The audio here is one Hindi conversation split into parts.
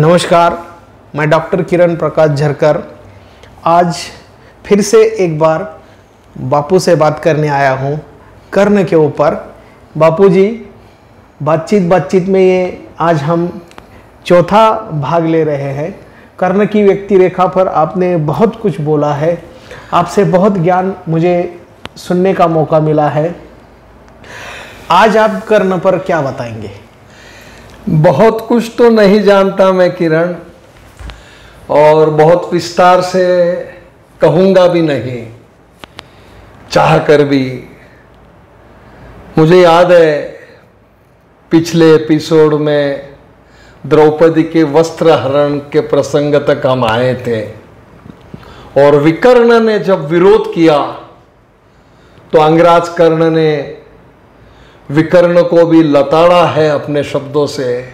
नमस्कार, मैं डॉक्टर किरण प्रकाश झरकर आज फिर से एक बार बापू से बात करने आया हूँ कर्ण के ऊपर। बापू जी, बातचीत में ये आज हम चौथा भाग ले रहे हैं। कर्ण की व्यक्ति रेखा पर आपने बहुत कुछ बोला है, आपसे बहुत ज्ञान मुझे सुनने का मौका मिला है। आज आप कर्ण पर क्या बताएंगे? बहुत कुछ तो नहीं जानता मैं किरण, और बहुत विस्तार से कहूँगा भी नहीं, चाह कर भी। मुझे याद है पिछले एपिसोड में द्रौपदी के वस्त्र हरण के प्रसंग तक हम आए थे, और विकर्ण ने जब विरोध किया तो अंगराज कर्ण ने विकर्ण को भी लताड़ा है अपने शब्दों से,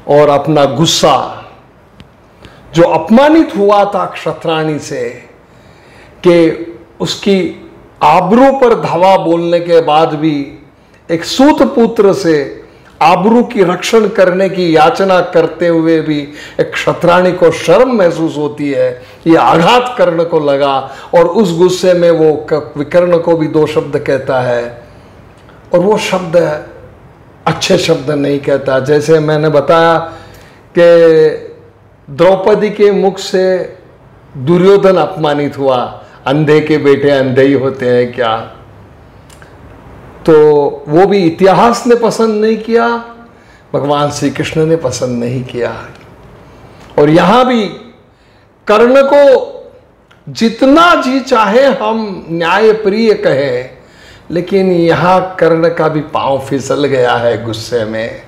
और अपना गुस्सा जो अपमानित हुआ था क्षत्राणी से कि उसकी आबरू पर धावा बोलने के बाद भी एक सूत पुत्र से आबरू की रक्षण करने की याचना करते हुए भी एक क्षत्राणी को शर्म महसूस होती है, ये आघात कर्ण को लगा। और उस गुस्से में वो विकर्ण को भी 2 शब्द कहता है, और वो शब्द अच्छे शब्द नहीं कहता। जैसे मैंने बताया कि द्रौपदी के मुख से दुर्योधन अपमानित हुआ, अंधे के बेटे अंधे ही होते हैं क्या? तो वो भी इतिहास ने पसंद नहीं किया, भगवान श्री कृष्ण ने पसंद नहीं किया। और यहां भी कर्ण को जितना जी चाहे हम न्याय प्रिय कहें, लेकिन यहां कर्ण का भी पांव फिसल गया है गुस्से में।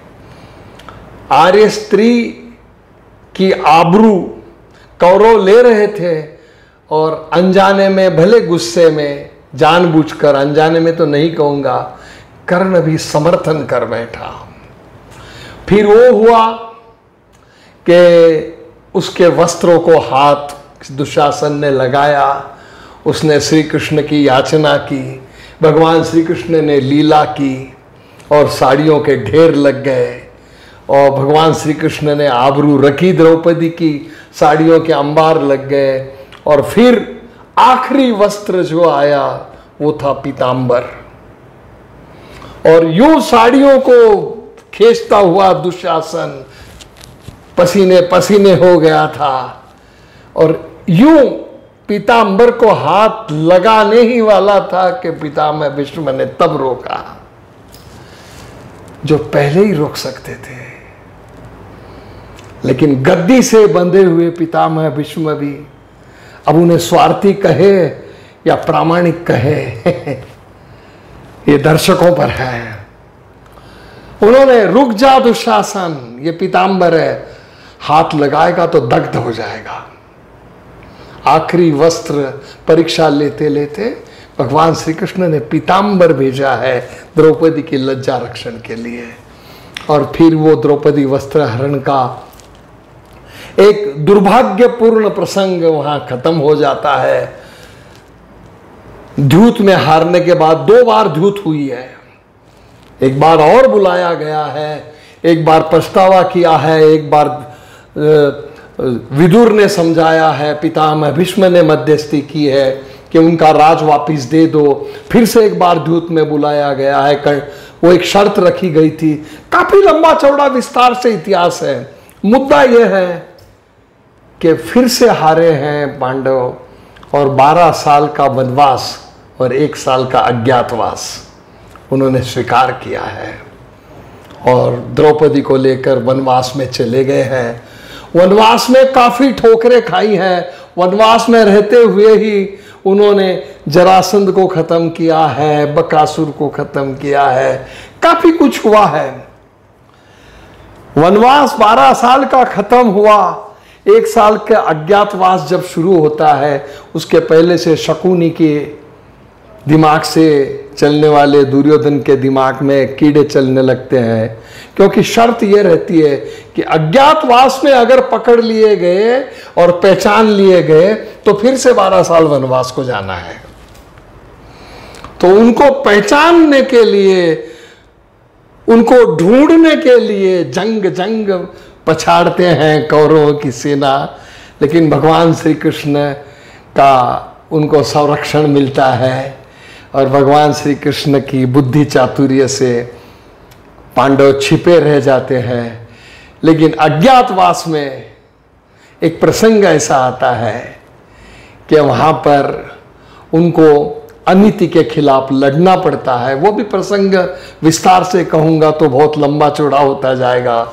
आर्य स्त्री की आबरू कौरव ले रहे थे, और अनजाने में, भले गुस्से में, जानबूझकर, अनजाने में तो नहीं कहूंगा, कर्ण भी समर्थन कर बैठा। फिर वो हुआ कि उसके वस्त्रों को हाथ दुशासन ने लगाया, उसने श्री कृष्ण की याचना की, भगवान श्री कृष्ण ने लीला की, और साड़ियों के ढेर लग गए, और भगवान श्री कृष्ण ने आबरू रखी द्रौपदी की, साड़ियों के अंबार लग गए। और फिर आखिरी वस्त्र जो आया वो था पीतांबर, और यूं साड़ियों को खींचता हुआ दुशासन पसीने पसीने हो गया था, और यूं पीतांबर को हाथ लगाने ही वाला था कि पितामह भीष्म ने तब रोका, जो पहले ही रोक सकते थे। लेकिन गद्दी से बंधे हुए पितामह भीष्म भी, अब उन्हें स्वार्थी कहे या प्रामाणिक कहे ये दर्शकों पर है। उन्होंने रुक जा दुशासन, ये पीतांबर है, हाथ लगाएगा तो दग्ध हो जाएगा। आखिरी वस्त्र परीक्षा लेते लेते भगवान श्री कृष्ण ने पीतांबर भेजा है द्रौपदी की लज्जा रक्षण के लिए। और फिर वो द्रौपदी वस्त्र हरण का एक दुर्भाग्यपूर्ण प्रसंग वहां खत्म हो जाता है। द्यूत में हारने के बाद 2 बार द्यूत हुई है, एक बार और बुलाया गया है, एक बार पछतावा किया है, एक बार विदुर ने समझाया है, पितामह भीष्म ने मध्यस्थी की है कि उनका राज वापिस दे दो। फिर से एक बार द्यूत में बुलाया गया है, वो एक शर्त रखी गई थी। काफी लंबा चौड़ा विस्तार से इतिहास है। मुद्दा यह है कि फिर से हारे हैं पांडव, और 12 साल का वनवास और 1 साल का अज्ञातवास उन्होंने स्वीकार किया है, और द्रौपदी को लेकर वनवास में चले गए हैं। वनवास में काफी ठोकरें खाई हैं, वनवास में रहते हुए ही उन्होंने जरासंध को खत्म किया है, बकासुर को खत्म किया है, काफी कुछ हुआ है। वनवास 12 साल का खत्म हुआ, 1 साल का अज्ञातवास जब शुरू होता है, उसके पहले से शकुनी के दिमाग से चलने वाले दुर्योधन के दिमाग में कीड़े चलने लगते हैं, क्योंकि शर्त यह रहती है कि अज्ञातवास में अगर पकड़ लिए गए और पहचान लिए गए तो फिर से 12 साल वनवास को जाना है। तो उनको पहचानने के लिए, उनको ढूंढने के लिए जंग पछाड़ते हैं कौरवों की सेना, लेकिन भगवान श्री कृष्ण का उनको संरक्षण मिलता है और भगवान श्री कृष्ण की बुद्धि चातुर्य से पांडव छिपे रह जाते हैं। लेकिन अज्ञातवास में एक प्रसंग ऐसा आता है कि वहाँ पर उनको अनीति के खिलाफ लड़ना पड़ता है। वो भी प्रसंग विस्तार से कहूँगा तो बहुत लंबा चौड़ा होता जाएगा,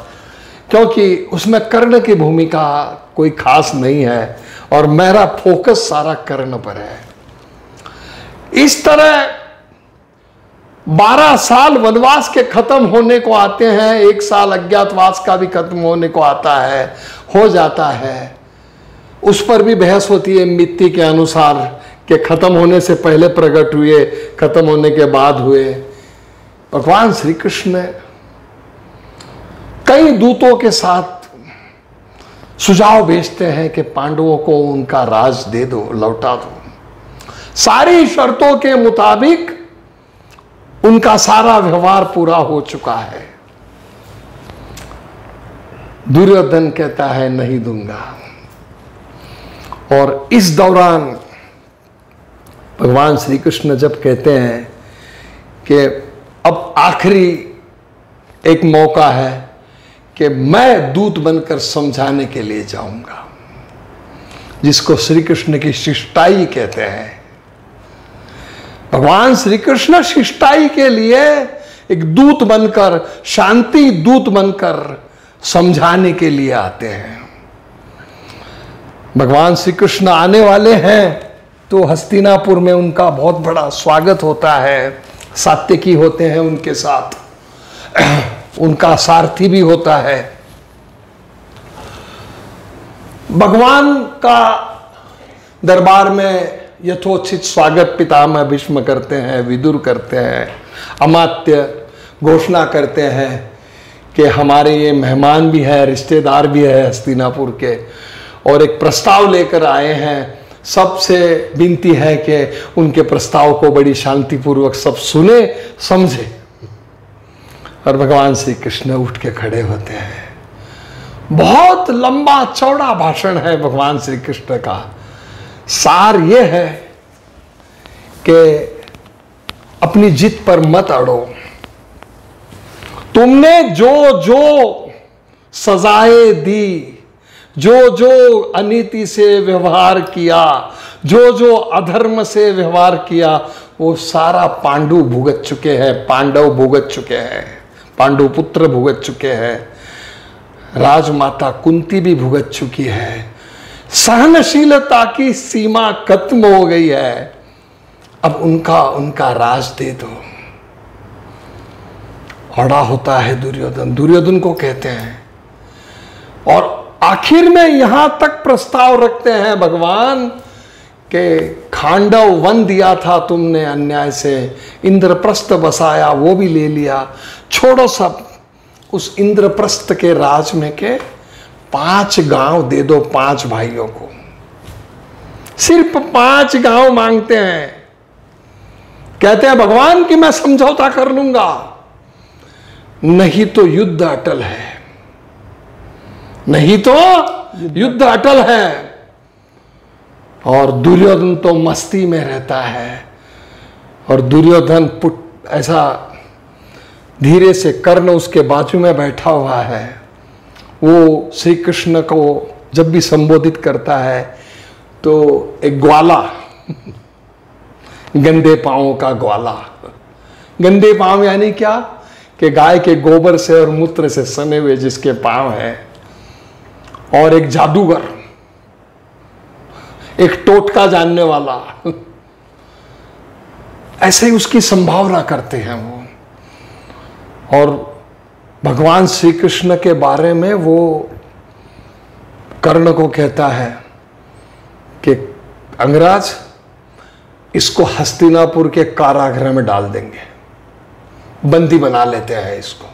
क्योंकि उसमें कर्ण की भूमिका कोई खास नहीं है और मेरा फोकस सारा कर्ण पर है। इस तरह 12 साल वनवास के खत्म होने को आते हैं, 1 साल अज्ञातवास का भी खत्म होने को आता है, हो जाता है। उस पर भी बहस होती है मिति के अनुसार कि खत्म होने से पहले प्रकट हुए, खत्म होने के बाद हुए। भगवान श्री कृष्ण कई दूतों के साथ सुझाव भेजते हैं कि पांडवों को उनका राज दे दो, लौटा दो। सारी शर्तों के मुताबिक उनका सारा व्यवहार पूरा हो चुका है। दुर्योधन कहता है नहीं दूंगा। और इस दौरान भगवान श्री कृष्ण जब कहते हैं कि अब आखिरी एक मौका है कि मैं दूत बनकर समझाने के लिए जाऊंगा, जिसको श्री कृष्ण की शिष्टाई कहते हैं। भगवान श्री कृष्ण शिष्टाई के लिए एक दूत बनकर, शांति दूत बनकर समझाने के लिए आते हैं। भगवान श्री कृष्ण आने वाले हैं तो हस्तिनापुर में उनका बहुत बड़ा स्वागत होता है। सात्यकी होते हैं उनके साथ, उनका सारथी भी होता है। भगवान का दरबार में यथोचित स्वागत पितामह भीष्म करते हैं, विदुर करते हैं, अमात्य घोषणा करते हैं कि हमारे ये मेहमान भी है, रिश्तेदार भी है हस्तिनापुर के, और एक प्रस्ताव लेकर आए हैं। सबसे विनती है कि उनके प्रस्ताव को बड़ी शांतिपूर्वक सब सुने समझे। और भगवान श्री कृष्ण उठ के खड़े होते हैं। बहुत लंबा चौड़ा भाषण है भगवान श्री कृष्ण का। सार ये है कि अपनी जिद पर मत अड़ो। तुमने जो जो सजाएं दी, जो जो अनीति से व्यवहार किया, जो जो अधर्म से व्यवहार किया, वो सारा पांडु भुगत चुके हैं, पांडव भुगत चुके हैं, पांडु पुत्र भुगत चुके हैं, राजमाता कुंती भी भुगत चुकी है। सहनशीलता की सीमा खत्म हो गई है। अब उनका राज दे दो। अड़ा होता है दुर्योधन, दुर्योधन को कहते हैं। और आखिर में यहां तक प्रस्ताव रखते हैं भगवान के खांडव वन दिया था तुमने अन्याय से, इंद्रप्रस्थ बसाया वो भी ले लिया, छोड़ो सब। उस इंद्रप्रस्थ के राज में के 5 गांव दे दो 5 भाइयों को। सिर्फ 5 गांव मांगते हैं। कहते हैं भगवान कि मैं समझौता कर लूंगा, नहीं तो युद्ध अटल है, नहीं तो युद्ध अटल है। और दुर्योधन तो मस्ती में रहता है। और दुर्योधन ऐसा धीरे से कर्ण उसके बाजू में बैठा हुआ है। वो श्री कृष्ण को जब भी संबोधित करता है तो एक ग्वाला, गंदे पांवों का ग्वाला। गंदे पांव यानी क्या कि गाय के गोबर से और मूत्र से सने हुए जिसके पांव हैं। और एक जादूगर, एक टोटका जानने वाला, ऐसे ही उसकी संभावना करते हैं वो। और भगवान श्री कृष्ण के बारे में वो कर्ण को कहता है कि अंगराज इसको हस्तिनापुर के कारागृह में डाल देंगे, बंदी बना लेते हैं इसको।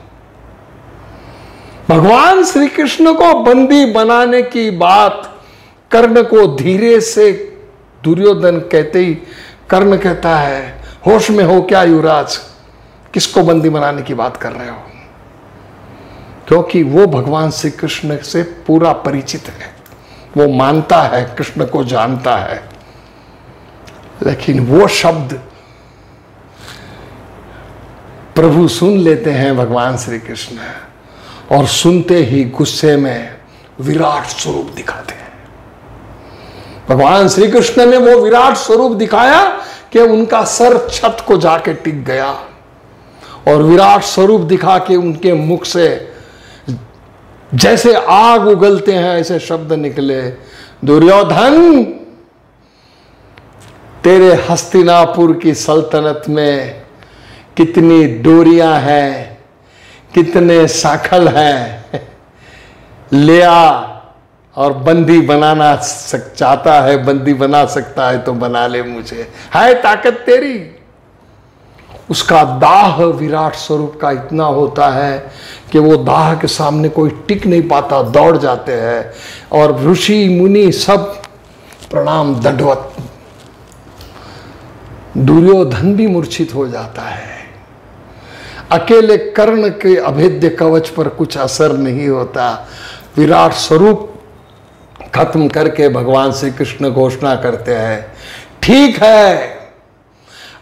भगवान श्री कृष्ण को बंदी बनाने की बात कर्ण को धीरे से दुर्योधन कहते ही कर्ण कहता है, होश में हो क्या युवराज, किसको बंदी बनाने की बात कर रहे हो? क्योंकि वो भगवान श्री कृष्ण से पूरा परिचित है, वो मानता है, कृष्ण को जानता है। लेकिन वो शब्द प्रभु सुन लेते हैं भगवान श्री कृष्ण, और सुनते ही गुस्से में विराट स्वरूप दिखाते हैं। भगवान श्री कृष्ण ने वो विराट स्वरूप दिखाया कि उनका सर छत को जाके टिक गया, और विराट स्वरूप दिखा के उनके मुख से जैसे आग उगलते हैं ऐसे शब्द निकले, दुर्योधन, तेरे हस्तिनापुर की सल्तनत में कितनी डोरियां हैं, कितने शाखल हैं, लिया और बंदी बनाना चाहता है, बंदी बना सकता है तो बना ले, मुझे है ताकत तेरी। उसका दाह विराट स्वरूप का इतना होता है कि वो दाह के सामने कोई टिक नहीं पाता, दौड़ जाते हैं, और ऋषि मुनि सब प्रणाम दंडवत। दुर्योधन भी मूर्छित हो जाता है। अकेले कर्ण के अभेद्य कवच पर कुछ असर नहीं होता। विराट स्वरूप खत्म करके भगवान श्री कृष्ण घोषणा करते हैं, ठीक है,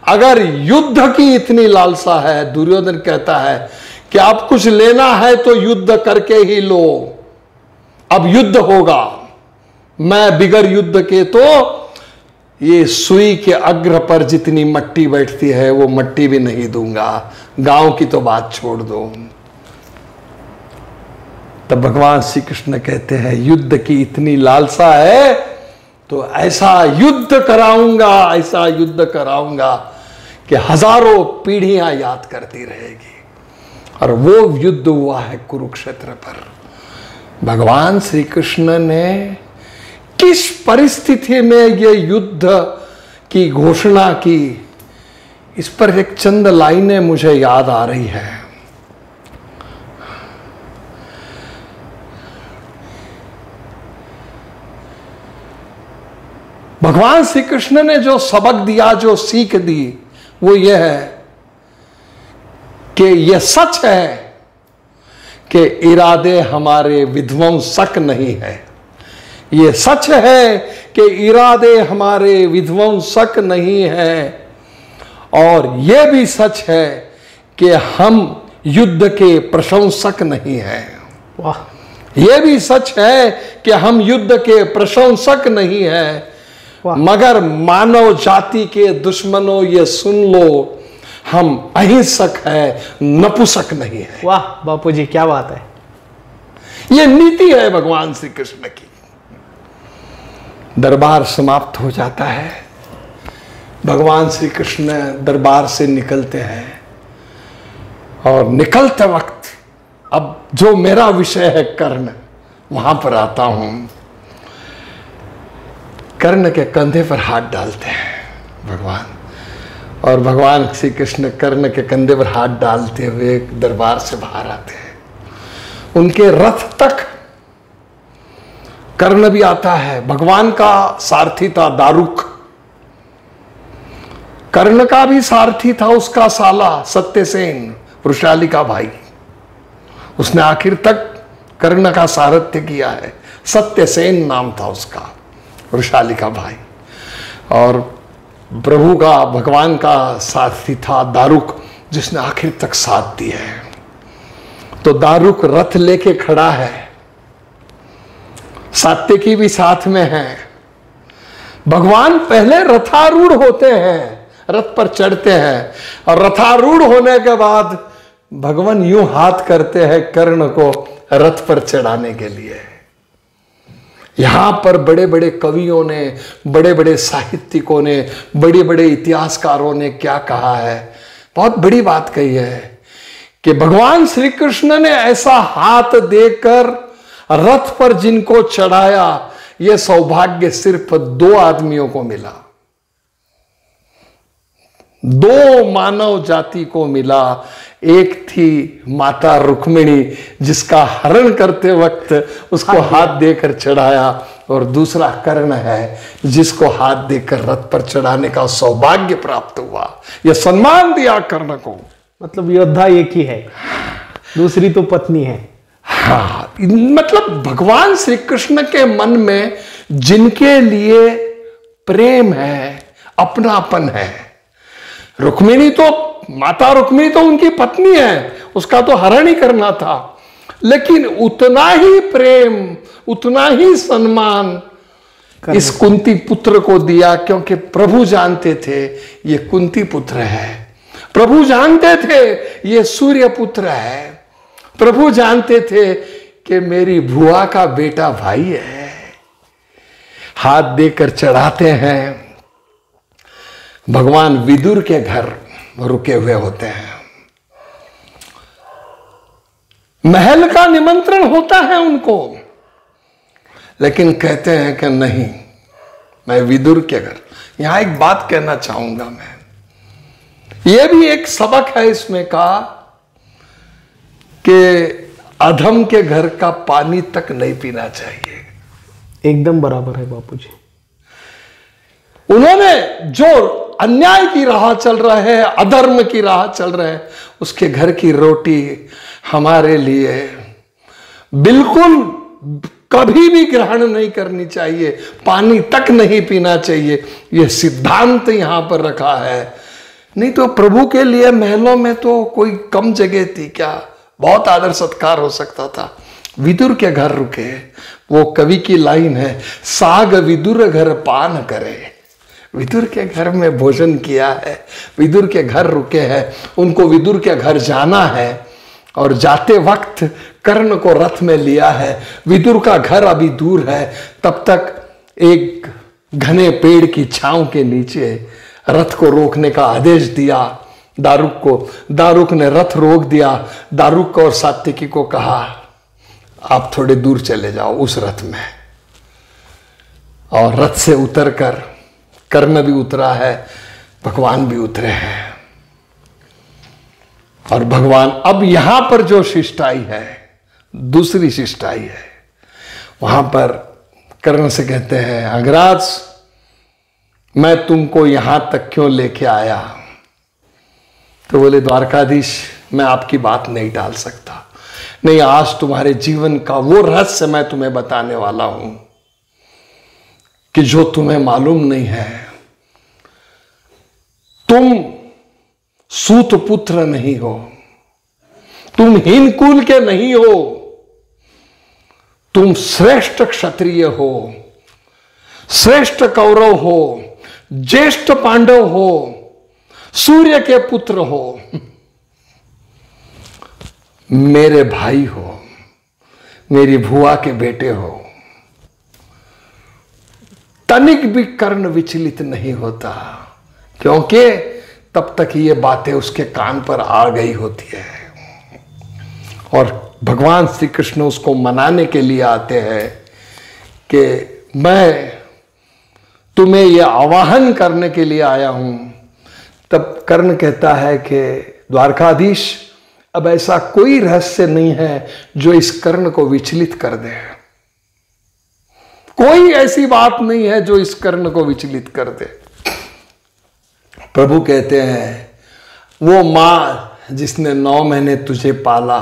अगर युद्ध की इतनी लालसा है, दुर्योधन कहता है कि अब कुछ लेना है तो युद्ध करके ही लो, अब युद्ध होगा, मैं बिगर युद्ध के तो ये सुई के अग्र पर जितनी मट्टी बैठती है वो मट्टी भी नहीं दूंगा, गांव की तो बात छोड़ दो। तब भगवान श्री कृष्ण कहते हैं, युद्ध की इतनी लालसा है तो ऐसा युद्ध कराऊंगा, ऐसा युद्ध कराऊंगा कि हजारों पीढ़ियां याद करती रहेगी। और वो युद्ध हुआ है कुरुक्षेत्र पर। भगवान श्री कृष्ण ने किस परिस्थिति में ये युद्ध की घोषणा की, इस पर एक चंद लाइनें मुझे याद आ रही है। भगवान श्री कृष्ण ने जो सबक दिया, जो सीख दी, वो ये है कि ये सच है कि इरादे हमारे विध्वंसक नहीं है। ये सच है कि इरादे हमारे विध्वंसक नहीं है, और ये भी सच है कि हम युद्ध के प्रशंसक नहीं हैं। वाह! ये भी सच है कि हम युद्ध के प्रशंसक नहीं हैं, मगर मानव जाति के दुश्मनों, ये सुन लो, हम अहिंसक है, नपुंसक नहीं है। वाह बापूजी, क्या बात है! ये नीति है भगवान श्री कृष्ण की। दरबार समाप्त हो जाता है, भगवान श्री कृष्ण दरबार से निकलते हैं, और निकलते वक्त अब जो मेरा विषय है कर्ण, वहां पर आता हूं। कर्ण के कंधे पर हाथ डालते हैं भगवान, और भगवान श्री कृष्ण कर्ण के कंधे पर हाथ डालते हुए दरबार से बाहर आते हैं। उनके रथ तक कर्ण भी आता है। भगवान का सारथी था दारुक, कर्ण का भी सारथी था उसका साला सत्यसेन, वृषाली का भाई। उसने आखिर तक कर्ण का सारथ्य किया है। सत्यसेन नाम था उसका, वृषाली का भाई। और प्रभु का, भगवान का सारथी था दारुक, जिसने आखिर तक साथ दिया है। तो दारुक रथ लेके खड़ा है, सात्यकी भी साथ में है। भगवान पहले रथारूढ़ होते हैं, रथ पर चढ़ते हैं, और रथारूढ़ होने के बाद भगवान यूं हाथ करते हैं कर्ण को रथ पर चढ़ाने के लिए। यहां पर बड़े बड़े कवियों ने, बड़े बड़े साहित्यिकों ने, बड़े बड़े इतिहासकारों ने क्या कहा है, बहुत बड़ी बात कही है कि भगवान श्री कृष्ण ने ऐसा हाथ देकर रथ पर जिनको चढ़ाया, यह सौभाग्य सिर्फ 2 आदमियों को मिला, 2 मानव जाति को मिला। एक थी माता रुक्मिणी, जिसका हरण करते वक्त उसको हाथ देकर चढ़ाया, और दूसरा कर्ण है, जिसको हाथ देकर रथ पर चढ़ाने का सौभाग्य प्राप्त हुआ। यह सम्मान दिया कर्ण को। मतलब योद्धा एक ही है, दूसरी तो पत्नी है। हाँ, मतलब भगवान श्री कृष्ण के मन में जिनके लिए प्रेम है, अपनापन है। रुक्मिणी तो, माता रुक्मिणी तो उनकी पत्नी है, उसका तो हरण ही करना था, लेकिन उतना ही प्रेम, उतना ही सम्मान इस कुंती पुत्र को दिया, क्योंकि प्रभु जानते थे ये कुंती पुत्र है, प्रभु जानते थे ये सूर्य पुत्र है, प्रभु जानते थे कि मेरी बुआ का बेटा भाई है। हाथ देकर चढ़ाते हैं। भगवान विदुर के घर रुके हुए होते हैं, महल का निमंत्रण होता है उनको, लेकिन कहते हैं कि नहीं, मैं विदुर के घर। यहां एक बात कहना चाहूंगा मैं, यह भी एक सबक है इसमें का कि अधम के घर का पानी तक नहीं पीना चाहिए। एकदम बराबर है बापूजी। उन्होंने जो अन्याय की राह चल रहा है, अधर्म की राह चल रहे हैं, उसके घर की रोटी हमारे लिए बिल्कुल कभी भी ग्रहण नहीं करनी चाहिए, पानी तक नहीं पीना चाहिए। यह सिद्धांत यहां पर रखा है। नहीं तो प्रभु के लिए महलों में तो कोई कम जगह थी क्या, बहुत आदर सत्कार हो सकता था। विदुर के घर रुके, वो कवि की लाइन है, साग विदुर घर पान करे। विदुर के घर में भोजन किया है, विदुर के घर रुके हैं, उनको विदुर के घर जाना है, और जाते वक्त कर्ण को रथ में लिया है। विदुर का घर अभी दूर है, तब तक एक घने पेड़ की छांव के नीचे रथ को रोकने का आदेश दिया दारुक को। दारुक ने रथ रोक दिया। दारुक और सात्विकी को कहा, आप थोड़े दूर चले जाओ उस रथ में। और रथ से उतरकर कर्ण भी उतरा है, भगवान भी उतरे हैं। और भगवान अब यहां पर जो शिष्टाई है, दूसरी शिष्टाई है, वहां पर कर्ण से कहते हैं, अंगराज मैं तुमको यहां तक क्यों लेके आया? तो बोले, द्वारकाधीश मैं आपकी बात नहीं टाल सकता। नहीं, आज तुम्हारे जीवन का वो रहस्य मैं तुम्हें बताने वाला हूं कि जो तुम्हें मालूम नहीं है। तुम सूत पुत्र नहीं हो, तुम हीन कुल के नहीं हो, तुम श्रेष्ठ क्षत्रिय हो, श्रेष्ठ कौरव हो, ज्येष्ठ पांडव हो, सूर्य के पुत्र हो, मेरे भाई हो, मेरी भुआ के बेटे हो। तनिक भी कर्ण विचलित नहीं होता, क्योंकि तब तक ये बातें उसके कान पर आ गई होती है। और भगवान श्री कृष्ण उसको मनाने के लिए आते हैं कि मैं तुम्हें यह आवाहन करने के लिए आया हूं। तब कर्ण कहता है कि द्वारकाधीश, अब ऐसा कोई रहस्य नहीं है जो इस कर्ण को विचलित कर दे। कोई ऐसी बात नहीं है जो इस कर्ण को विचलित कर दे। प्रभु कहते हैं, वो मां जिसने 9 महीने तुझे पाला,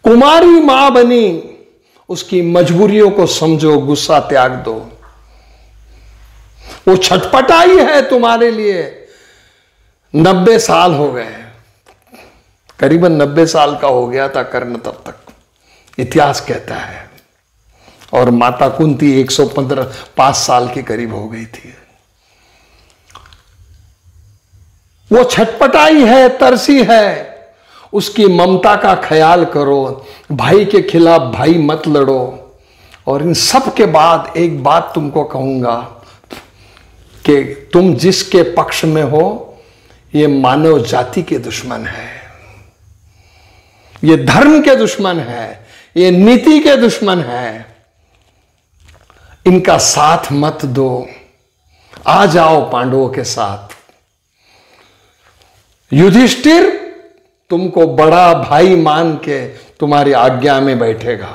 कुमारी मां बनी, उसकी मजबूरियों को समझो, गुस्सा त्याग दो। वो छटपटाई है तुम्हारे लिए। 90 साल हो गए, करीबन 90 साल का हो गया था कर्ण तब तक, इतिहास कहता है। और माता कुंती 115 साल के करीब हो गई थी। वो छटपटाई है, तरसी है। उसकी ममता का ख्याल करो, भाई के खिलाफ भाई मत लड़ो। और इन सब के बाद एक बात तुमको कहूंगा कि तुम जिसके पक्ष में हो, ये मानव जाति के दुश्मन है, ये धर्म के दुश्मन है, ये नीति के दुश्मन है। इनका साथ मत दो, आ जाओ पांडवों के साथ। युधिष्ठिर तुमको बड़ा भाई मान के तुम्हारी आज्ञा में बैठेगा।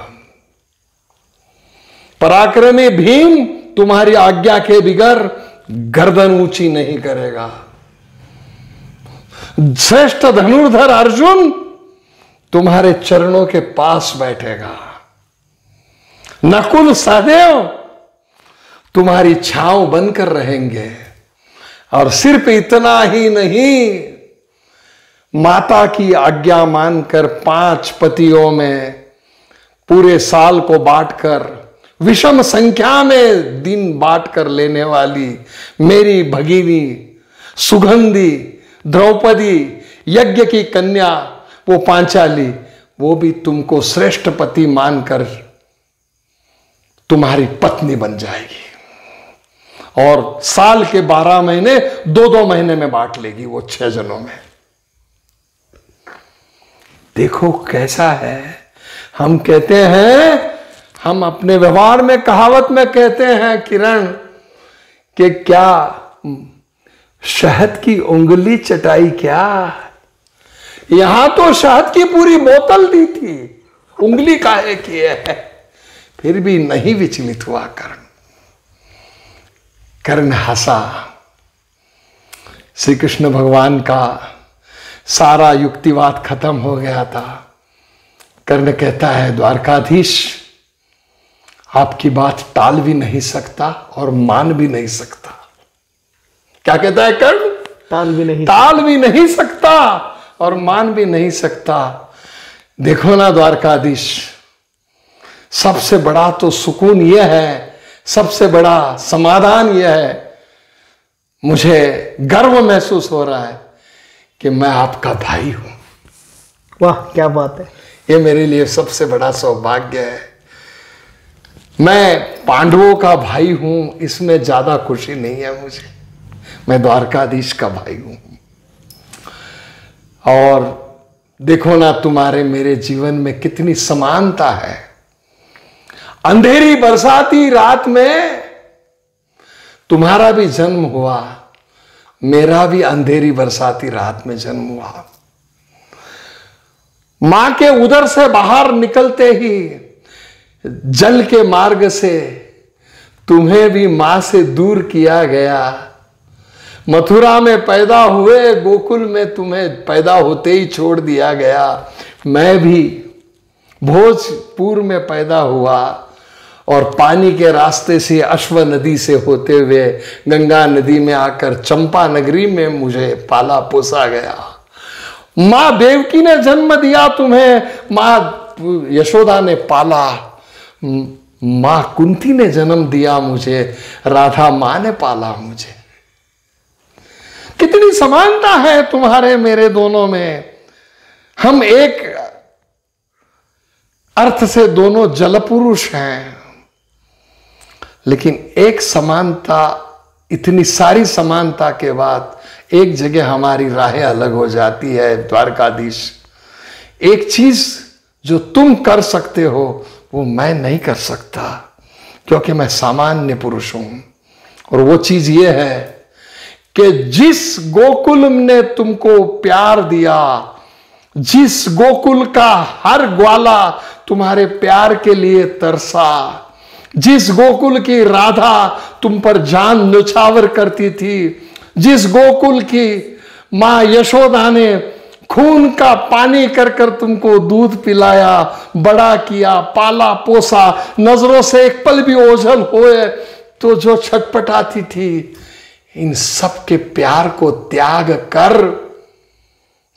पराक्रमी भीम तुम्हारी आज्ञा के बिगर गर्दन ऊंची नहीं करेगा। श्रेष्ठ धनुर्धर अर्जुन तुम्हारे चरणों के पास बैठेगा। नकुल सहदेव तुम्हारी छांव बनकर रहेंगे। और सिर्फ इतना ही नहीं, माता की आज्ञा मानकर 5 पतियों में पूरे साल को बांटकर, विषम संख्या में दिन बांटकर लेने वाली मेरी भगिनी सुगंधी द्रौपदी, यज्ञ की कन्या, वो पांचाली, वो भी तुमको श्रेष्ठ पति मानकर तुम्हारी पत्नी बन जाएगी। और साल के 12 महीने 2-2 महीने में बांट लेगी वो 6 जनों में। देखो कैसा है। हम कहते हैं, हम अपने व्यवहार में कहावत में कहते हैं किरण कि क्या शहद की उंगली चटाई क्या। यहां तो शहद की पूरी बोतल दी थी, उंगली काहे की है। फिर भी नहीं विचलित हुआ कर्ण। कर्ण हंसा। श्री कृष्ण भगवान का सारा युक्तिवाद खत्म हो गया था। कर्ण कहता है, द्वारकाधीश आपकी बात टाल भी नहीं सकता और मान भी नहीं सकता। क्या कहता है कर्ण? टाल भी नहीं सकता और मान भी नहीं सकता। देखो ना द्वारकाधीश, सबसे बड़ा तो सुकून यह है, सबसे बड़ा समाधान यह है, मुझे गर्व महसूस हो रहा है कि मैं आपका भाई हूं। वाह क्या बात है। ये मेरे लिए सबसे बड़ा सौभाग्य है। मैं पांडवों का भाई हूं, इसमें ज्यादा खुशी नहीं है मुझे। मैं द्वारकाधीश का भाई हूं। और देखो ना तुम्हारे मेरे जीवन में कितनी समानता है। अंधेरी बरसाती रात में तुम्हारा भी जन्म हुआ, मेरा भी अंधेरी बरसाती रात में जन्म हुआ। मां के उदर से बाहर निकलते ही जल के मार्ग से तुम्हें भी मां से दूर किया गया। मथुरा में पैदा हुए, गोकुल में तुम्हें पैदा होते ही छोड़ दिया गया। मैं भी भोजपुर में पैदा हुआ और पानी के रास्ते से अश्व नदी से होते हुए गंगा नदी में आकर चंपा नगरी में मुझे पाला पोसा गया। मां देवकी ने जन्म दिया तुम्हें, मां यशोदा ने पाला, मां कुंती ने जन्म दिया मुझे, राधा मां ने पाला मुझे। कितनी समानता है तुम्हारे मेरे दोनों में। हम एक अर्थ से दोनों जलपुरुष हैं, लेकिन एक समानता, इतनी सारी समानता के बाद एक जगह हमारी राहें अलग हो जाती है। द्वारकाधीश, एक चीज जो तुम कर सकते हो वो मैं नहीं कर सकता, क्योंकि मैं सामान्य पुरुष हूं। और वो चीज ये है कि जिस गोकुल ने तुमको प्यार दिया, जिस गोकुल का हर ग्वाला तुम्हारे प्यार के लिए तरसा, जिस गोकुल की राधा तुम पर जान न्यौछावर करती थी, जिस गोकुल की मां यशोदा ने खून का पानी कर कर तुमको दूध पिलाया, बड़ा किया, पाला पोसा, नजरों से एक पल भी ओझल होए तो जो छटपटाती थी, इन सब के प्यार को त्याग कर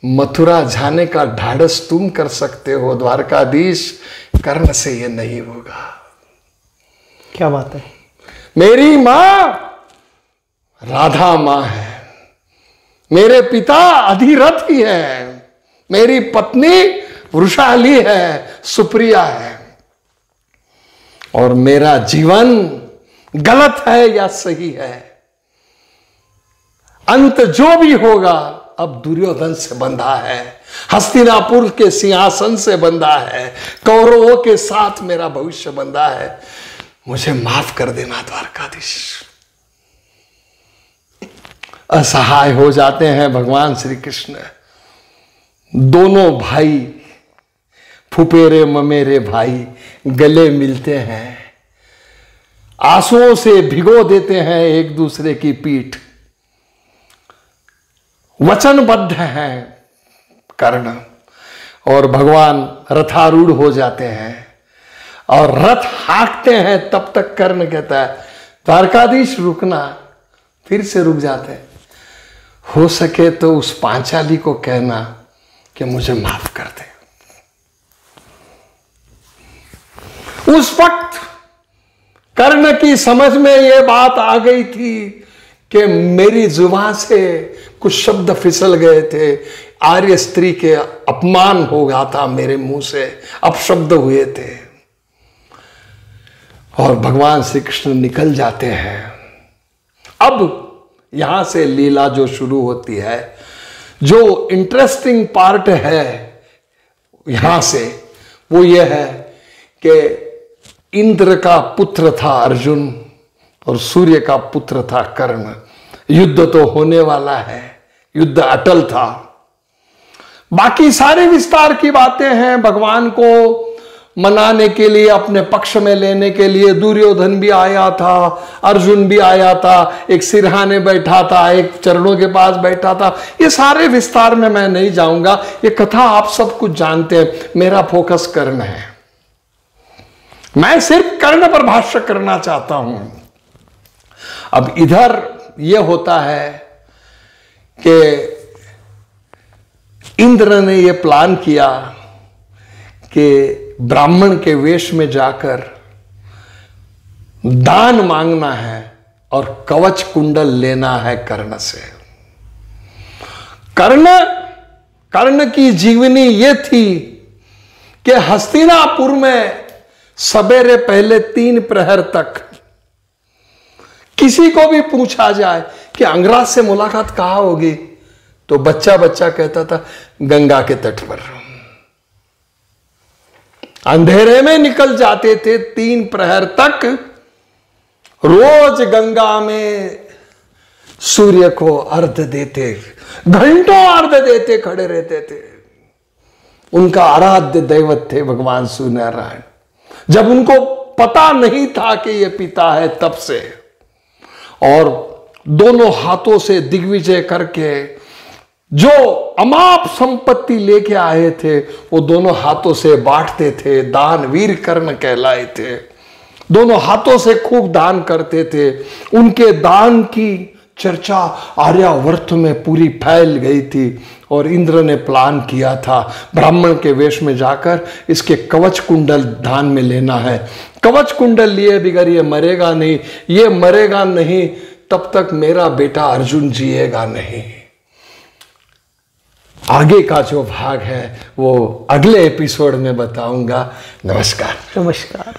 मथुरा जाने का ढाढ़स तुम कर सकते हो द्वारकाधीश। कर्ण से ये नहीं होगा। क्या बात है। मेरी मां राधा मां है, मेरे पिता अधिरथ ही है, मेरी पत्नी वृषाली है, सुप्रिया है। और मेरा जीवन गलत है या सही है, अंत जो भी होगा अब दुर्योधन से बंधा है, हस्तिनापुर के सिंहासन से बंधा है, कौरवों के साथ मेरा भविष्य बंधा है। मुझे माफ कर देना द्वारकाधीश। असहाय हो जाते हैं भगवान श्री कृष्ण। दोनों भाई, फुपेरे ममेरे भाई गले मिलते हैं, आंसुओं से भिगो देते हैं एक दूसरे की पीठ, वचनबद्ध हैं कर्ण। और भगवान रथारूढ़ हो जाते हैं और रथ हाँकते हैं, तब तक कर्ण कहता है द्वारकाधीश रुकना, फिर से रुक जाते हैं। हो सके तो उस पांचाली को कहना कि मुझे माफ कर दे। उस वक्त कर्ण की समझ में यह बात आ गई थी कि मेरी जुबान से कुछ शब्द फिसल गए थे, आर्य स्त्री के अपमान हो गया था, मेरे मुंह से अपशब्द हुए थे। और भगवान श्री कृष्ण निकल जाते हैं। अब यहां से लीला जो शुरू होती है, जो इंटरेस्टिंग पार्ट है यहां से, वो ये है कि इंद्र का पुत्र था अर्जुन और सूर्य का पुत्र था कर्ण। युद्ध तो होने वाला है, युद्ध अटल था। बाकी सारे विस्तार की बातें हैं। भगवान को मनाने के लिए, अपने पक्ष में लेने के लिए दुर्योधन भी आया था, अर्जुन भी आया था, एक सिरहाने बैठा था, एक चरणों के पास बैठा था। ये सारे विस्तार में मैं नहीं जाऊंगा, ये कथा आप सब कुछ जानते हैं। मेरा फोकस कर्ण है, मैं सिर्फ कर्ण पर भाष्य करना चाहता हूं। अब इधर यह होता है कि इंद्र ने यह प्लान किया कि ब्राह्मण के वेश में जाकर दान मांगना है और कवच कुंडल लेना है कर्ण से। कर्ण की जीवनी यह थी कि हस्तिनापुर में सवेरे पहले 3 प्रहर तक किसी को भी पूछा जाए कि अंगराज से मुलाकात कहां होगी, तो बच्चा बच्चा कहता था गंगा के तट पर। अंधेरे में निकल जाते थे, 3 प्रहर तक रोज गंगा में सूर्य को अर्घ देते, घंटों अर्घ देते खड़े रहते थे। उनका आराध्य दैवत थे भगवान सूर्यनारायण। जब उनको पता नहीं था कि ये पिता है, तब से, और दोनों हाथों से दिग्विजय करके जो अमाप संपत्ति लेके आए थे वो दोनों हाथों से बांटते थे। दानवीर कर्ण कहलाए थे, दोनों हाथों से खूब दान करते थे। उनके दान की चर्चा आर्यावर्त में पूरी फैल गई थी और इंद्र ने प्लान किया था ब्राह्मण के वेश में जाकर इसके कवच कुंडल दान में लेना है। कवच कुंडल लिए बगैर ये मरेगा नहीं, ये मरेगा नहीं तब तक मेरा बेटा अर्जुन जिएगा नहीं। आगे का जो भाग है वो अगले एपिसोड में बताऊंगा। नमस्कार। नमस्कार।